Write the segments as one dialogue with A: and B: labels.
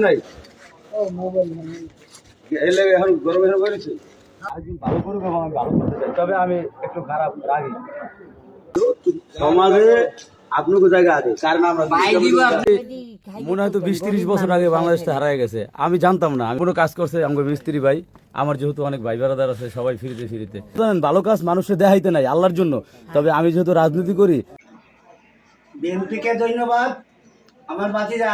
A: নাই এলে এখন গরমে করেছি ভালো করুক এবং আমি ভালো করতে চাই, তবে আমি একটু খারাপ রাগি সমাজে আপনাকে জায়গা আছে, কারণ আমরা মনে হয় তো 20-30 বছর আগে বাংলাদেশটা হারায় গেছে। আমি জানতাম না, আমি কোনো কাজ করছে আমাকে মিস্ত্রি ভাই, আমার যেহেতু অনেক ভাই বেড়াদার আছে, সবাই ফিরিতে ফিরিতে ভালো কাজ মানুষের দেখাইতে নাই আল্লাহর জন্য। তবে আমি যেহেতু রাজনীতি করি,
B: বিএনপিকে ধন্যবাদ। আমার বাতিরা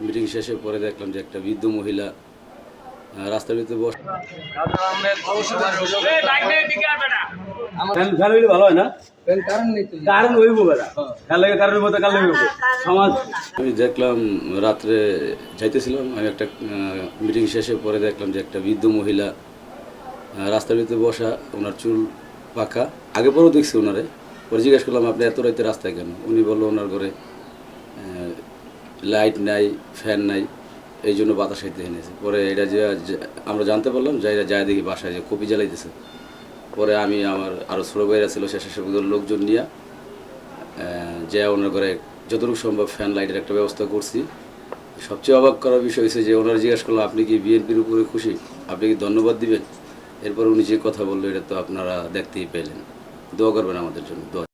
C: মিটিং শেষে পরে দেখলাম যে একটা বৃদ্ধ মহিলা রাস্তার ভিতরে বসে।
A: ভালো হয় না, কারণ হইব কারণের মতো কারণ হইব সমাজ।
C: আমি দেখলাম রাত্রে যাইতেছিলাম, আমি একটা মিটিং শেষে পরে দেখলাম যে একটা বৃদ্ধ মহিলা রাস্তার ভিতরে বসা, ওনার চুল পাকা। আগে পরেও দেখছি ওনারে, পরে জিজ্ঞেস করলাম আপনি এত রাইতে রাস্তায় কেন? উনি বললো ওনার ঘরে লাইট নাই, ফ্যান নাই, এই জন্য বাতাস খাইতে এনেছে। পরে এটা যে আমরা জানতে পারলাম যে এটা যায় দেখি বাসায় যে কপি জ্বালাইতেছে। পরে আমি আমার আরও ছোটো ভাইরা ছিল, স্বেচ্ছাসেবক লোকজন নিয়ে যে ওনার ঘরে যতটুকু সম্ভব ফ্যান লাইটের একটা ব্যবস্থা করছি। সবচেয়ে অবাক করার বিষয় হয়েছে যে ওনারা জিজ্ঞেস করলো আপনি কি বিএনপির উপরে খুশি, আপনি কি ধন্যবাদ দিবেন? এরপর উনি যে কথা বললো এটা তো আপনারা দেখতেই পেলেন। দোয়া করবেন আমাদের জন্য, দোয়া।